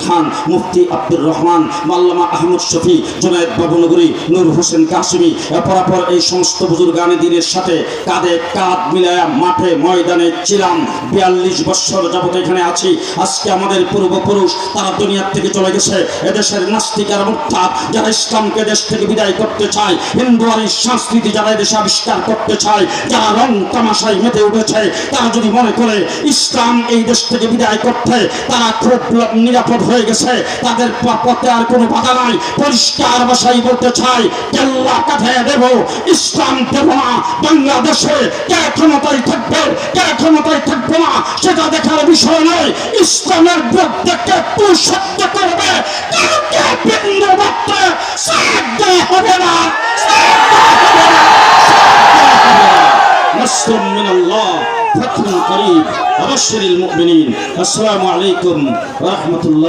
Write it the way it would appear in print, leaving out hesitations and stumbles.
খান, মুফতি আব্দুর রহমান, আল্লামা আহমদ শফি, জুনায়েদ বাবুনগরী, নূর হোসেন কাসেমি, পরাপর এই সমস্ত বুজুর্গানে দ্বীনের সাথে কাঁধে কাঁধ মিলায়া মাঠে ময়দানে ছিলাম। 42 বছর যাবত এখানে আছি। আজকে আমাদের পূর্বপুরুষ তারা দুনিয়ার থেকে চলে গেছে। এদেশের নাস্তিক আর মুরতাদ যারা ইসলামকে দেশ থেকে বিদায় করতে চায়, হিন্দু আর সংস্কৃতি যারা এদেশে আবিষ্কার করতে চায়, যারা রং তামাশায় মেতে উঠেছে, তারা যদি মনে করে ইসলাম এই দেশ থেকে বিদায় করতে তারা খুব নিরাপদ হয়ে গেছে, তাদের পথে আর কোনো বাধা নাই। পরিষ্কার ভাষায় বলতে চাই, কেল্লা কাঁধে দেব, ইসলাম দেব না। বাংলাদেশে কে ক্ষমতায় থাকবে, কে ক্ষমতায় থাকবে না সেটা দেখার বিষয় নয়। ইসলামের বিরুদ্ধে কে পুরুষত্ব করবে, কাউকে বিন্দু মাত্র সাথ দেওয়া হবে না। نصر من الله فتح قريب وبشر المؤمنين. السلام عليكم ورحمة الله.